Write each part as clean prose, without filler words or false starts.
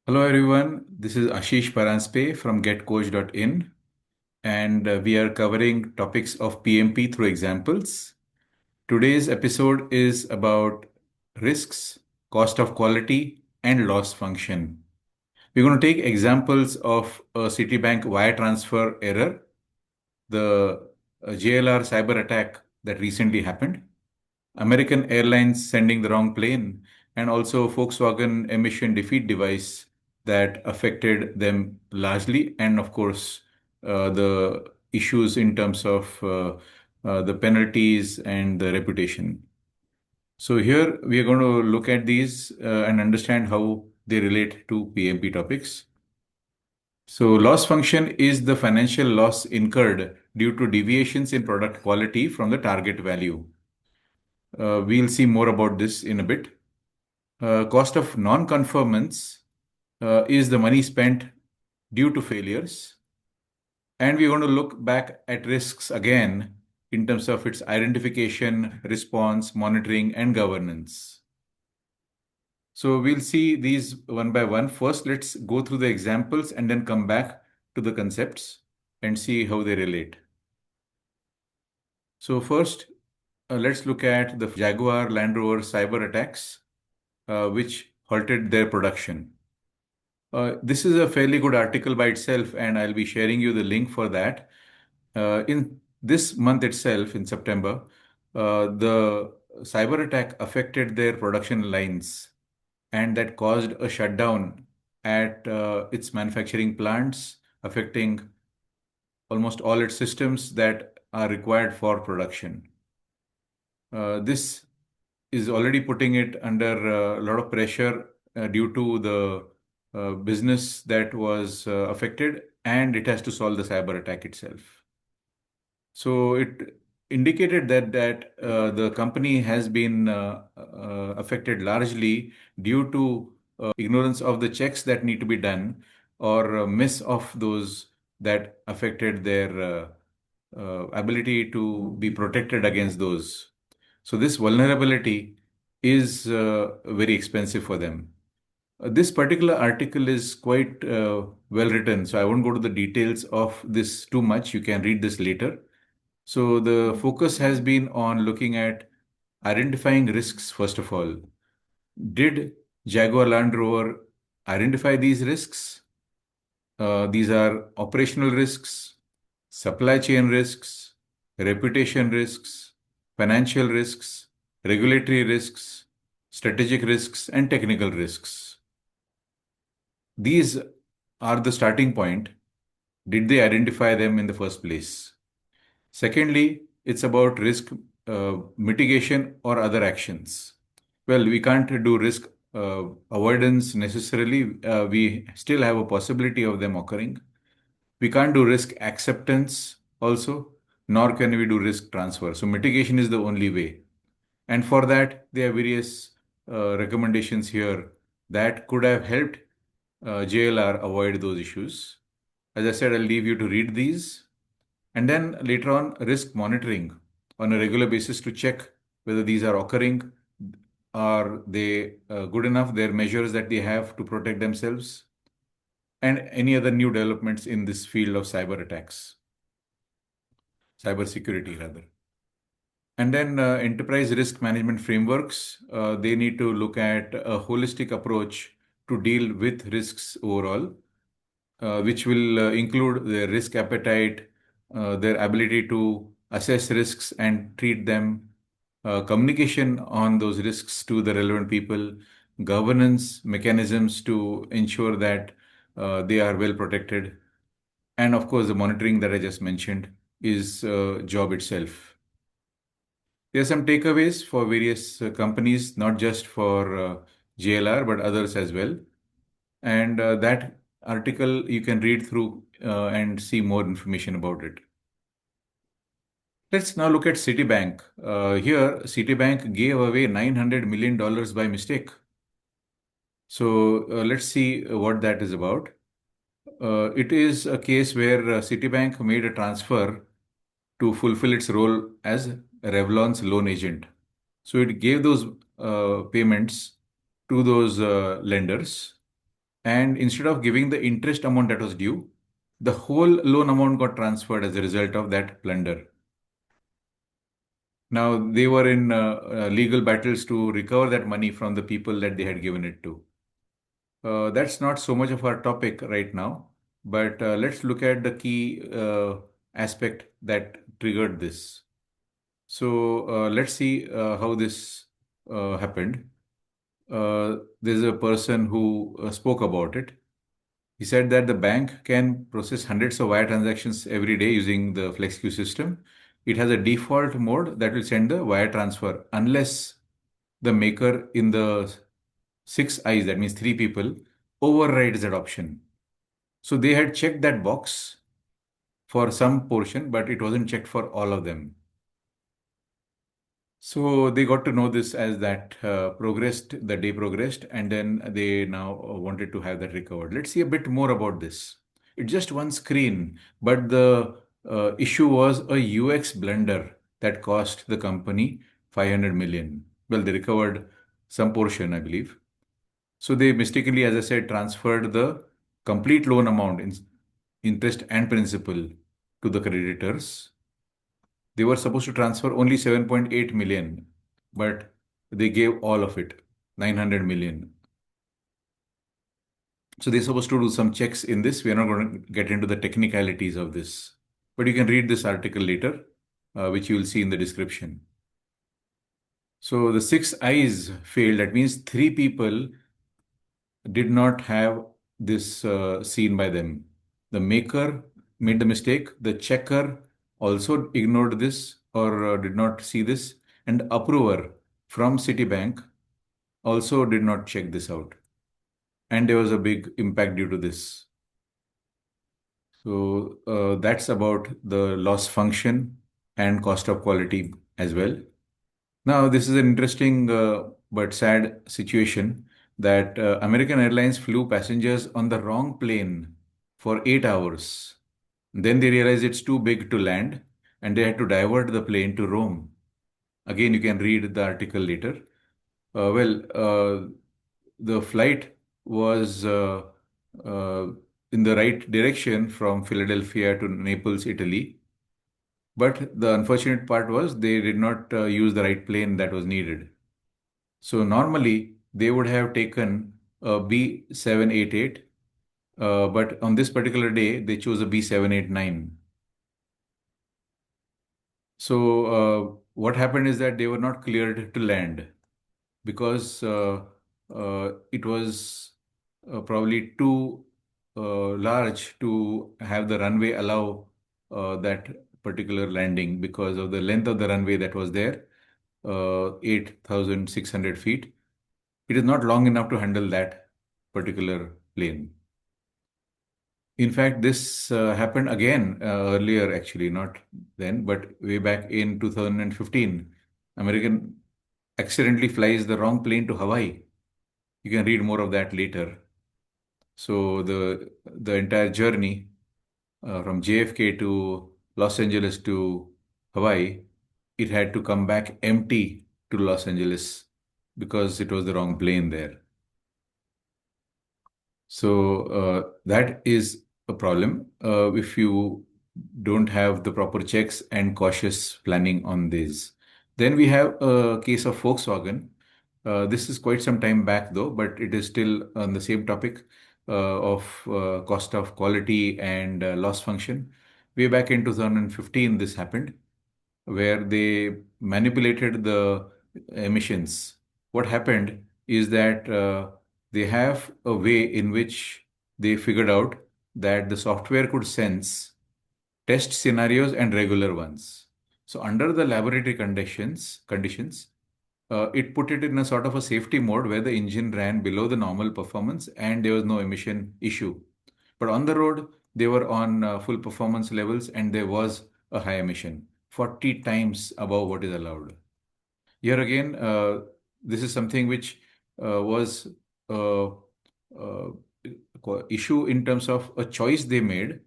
Hello everyone, this is Ashish Paranspe from getcoach.in and we are covering topics of PMP through examples. Today's episode is about risks, cost of quality and loss function. We're going to take examples of a Citibank wire transfer error, the JLR cyber attack that recently happened, American Airlines sending the wrong plane, and also Volkswagen emission defeat device that affected them largely, and of course, the issues in terms of the penalties and the reputation. So here we are going to look at these and understand how they relate to PMP topics. So loss function is the financial loss incurred due to deviations in product quality from the target value. We'll see more about this in a bit. Cost of non-conformance is the money spent due to failures. And we're going to look back at risks again in terms of its identification, response, monitoring, and governance. So we'll see these one by one. First, let's go through the examples and then come back to the concepts and see how they relate. So first, let's look at the Jaguar Land Rover cyber attacks, which halted their production. This is a fairly good article by itself, and I'll be sharing you the link for that. In this month itself, in September, the cyber attack affected their production lines, and that caused a shutdown at its manufacturing plants, affecting almost all its systems that are required for production. This is already putting it under a lot of pressure due to the business that was affected, and it has to solve the cyber attack itself. So it indicated that the company has been affected largely due to ignorance of the checks that need to be done or miss of those that affected their ability to be protected against those. So this vulnerability is very expensive for them. This particular article is quite well written, so I won't go to the details of this too much. You can read this later. So the focus has been on looking at identifying risks first of all. Did Jaguar Land Rover identify these risks? These are operational risks, supply chain risks, reputation risks, financial risks, regulatory risks, strategic risks, and technical risks. These are the starting point. Did they identify them in the first place? Secondly, it's about risk mitigation or other actions. Well, we can't do risk avoidance necessarily. We still have a possibility of them occurring. We can't do risk acceptance also, nor can we do risk transfer. So mitigation is the only way. And for that, there are various recommendations here that could have helped JLR avoid those issues. As I said, I'll leave you to read these. And then later on, risk monitoring on a regular basis to check whether these are occurring. Are they good enough? Their measures that they have to protect themselves, and any other new developments in this field of cyber attacks, cyber security rather. And then enterprise risk management frameworks, they need to look at a holistic approach to deal with risks overall, which will include their risk appetite, their ability to assess risks and treat them, communication on those risks to the relevant people, governance mechanisms to ensure that they are well protected, and of course, the monitoring that I just mentioned is job itself. There are some takeaways for various companies, not just for JLR, but others as well. And that article you can read through and see more information about it. Let's now look at Citibank. Here, Citibank gave away $900 million by mistake. So let's see what that is about. It is a case where Citibank made a transfer to fulfill its role as Revlon's loan agent. So it gave those payments to those lenders, And instead of giving the interest amount that was due, the whole loan amount got transferred as a result of that blunder. Now they were in legal battles to recover that money from the people that they had given it to. That's not so much of our topic right now, but let's look at the key aspect that triggered this. So let's see how this happened. There's a person who spoke about it. He said that the bank can process hundreds of wire transactions every day using the FlexQ system. It has a default mode that will send the wire transfer unless the maker in the six eyes, that means three people, overrides that option. So they had checked that box for some portion, but it wasn't checked for all of them. So they got to know this as that the day progressed, and then they now wanted to have that recovered. Let's see a bit more about this. It's just one screen, but the issue was a UX blunder that cost the company 500 million. Well, they recovered some portion, I believe. So they mistakenly, as I said, transferred the complete loan amount in interest and principal to the creditors. They were supposed to transfer only 7.8 million, but they gave all of it, 900 million. So they're supposed to do some checks in this. We are not going to get into the technicalities of this, but you can read this article later, which you will see in the description. So the six eyes failed. That means three people did not have this seen by them. The maker made the mistake. The checker also ignored this or did not see this. And approver from Citibank also did not check this out. And there was a big impact due to this. So that's about the loss function and cost of quality as well. Now, this is an interesting but sad situation that American Airlines flew passengers on the wrong plane for 8 hours. Then they realized it's too big to land and they had to divert the plane to Rome. Again, you can read the article later. The flight was uh, in the right direction from Philadelphia to Naples, Italy. But the unfortunate part was they did not use the right plane that was needed. So normally they would have taken a B788, but on this particular day they chose a B789. So what happened is that they were not cleared to land because it was probably too large to have the runway allow that particular landing because of the length of the runway that was there, 8,600 feet. It is not long enough to handle that particular plane. In fact, this happened again earlier, actually, not then, but way back in 2015. American accidentally flies the wrong plane to Hawaii. You can read more of that later. So the entire journey from JFK to Los Angeles to Hawaii, it had to come back empty to Los Angeles because it was the wrong plane there. So that is a problem if you don't have the proper checks and cautious planning on this. Then we have a case of Volkswagen. This is quite some time back though, but it is still on the same topic of cost of quality and loss function. Way back in 2015, this happened where they manipulated the emissions. What happened is that they have a way in which they figured out that the software could sense test scenarios and regular ones. So under the laboratory conditions, it put it in a sort of a safety mode where the engine ran below the normal performance and there was no emission issue. But on the road, they were on full performance levels and there was a high emission, 40 times above what is allowed. Here again, this is something which was uh, uh, issue in terms of a choice they made,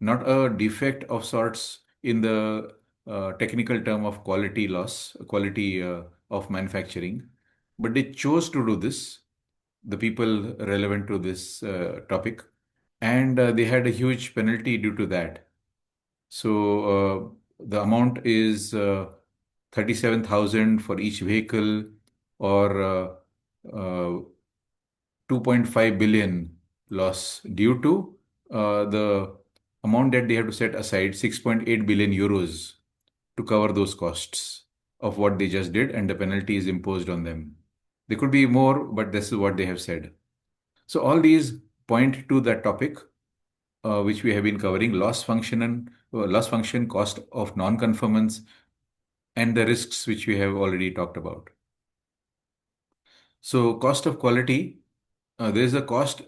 not a defect of sorts in the technical term of quality loss, quality of manufacturing, but they chose to do this. the people relevant to this topic, and they had a huge penalty due to that. So the amount is 37,000 for each vehicle, or 2.5 billion loss due to the amount that they have to set aside, 6.8 billion euros, to cover those costs of what they just did, and the penalty is imposed on them. There could be more, but this is what they have said. So all these point to that topic, which we have been covering: loss function, cost of non-conformance, and the risks which we have already talked about. So cost of quality, there is a cost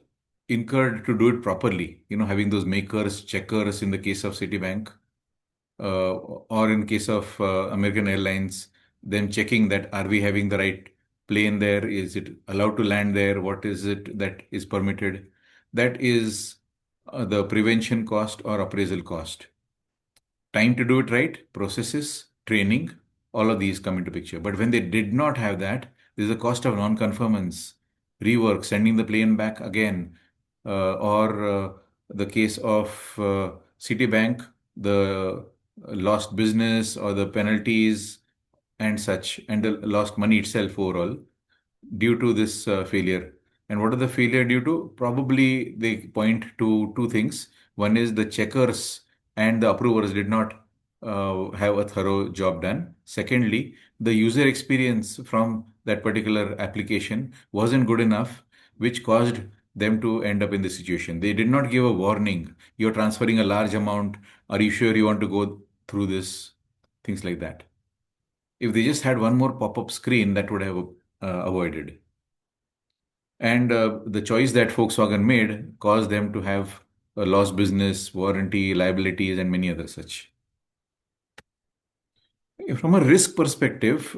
incurred to do it properly. Having those makers, checkers in the case of Citibank, or in case of American Airlines, them checking that are we having the right plane there? Is it allowed to land there? What is it that is permitted? That is the prevention cost or appraisal cost. Time to do it right, processes, training, all of these come into picture. But when they did not have that, there's a cost of non-conformance, rework, sending the plane back again, or the case of Citibank, the lost business or the penalties and such, and the lost money itself overall due to this failure. And what are the failure due to? Probably they point to two things. One is the checkers and the approvers did not have a thorough job done. Secondly, the user experience from that particular application wasn't good enough, which caused them to end up in this situation. They did not give a warning. You're transferring a large amount. Are you sure you want to go through this? Things like that. If they just had one more pop-up screen, that would have avoided. And the choice that Volkswagen made caused them to have a lost business, warranty, liabilities, and many other such. From a risk perspective,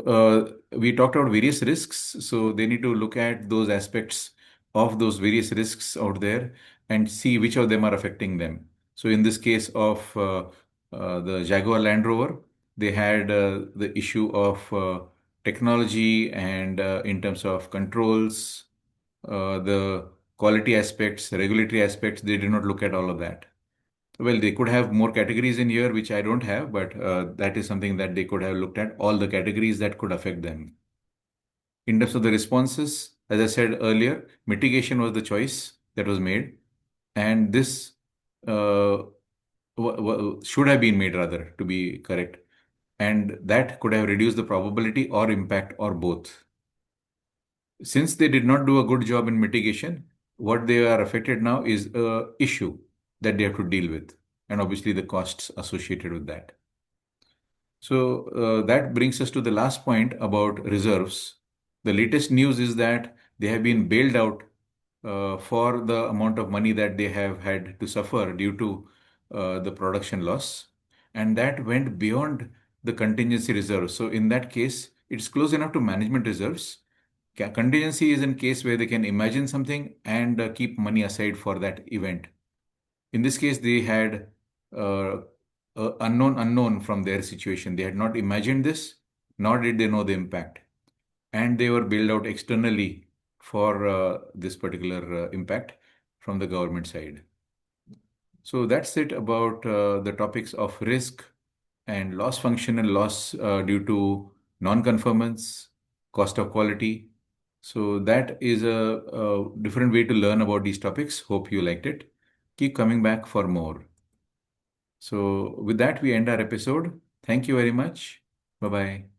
we talked about various risks. So they need to look at those aspects of those various risks out there and see which of them are affecting them. So in this case of the Jaguar Land Rover, they had the issue of technology and in terms of controls, the quality aspects, regulatory aspects, they did not look at all of that. Well, they could have more categories in here, which I don't have, but that is something that they could have looked at, all the categories that could affect them. In terms of the responses, as I said earlier, mitigation was the choice that was made, and this uh, should have been made, rather, to be correct. And that could have reduced the probability or impact or both. Since they did not do a good job in mitigation, what they are affected now is a issue that they have to deal with, and obviously the costs associated with that. So that brings us to the last point about reserves. The latest news is that they have been bailed out for the amount of money that they have had to suffer due to the production loss, and that went beyond the contingency reserve. So in that case, it's close enough to management reserves. Contingency is in case where they can imagine something and keep money aside for that event. In this case, they had uh, unknown from their situation. They had not imagined this, nor did they know the impact. And they were billed out externally for this particular impact from the government side. So that's it about the topics of risk and loss function and loss due to non-conformance, cost of quality. So that is a different way to learn about these topics. Hope you liked it. Keep coming back for more. So with that, we end our episode. Thank you very much. Bye-bye.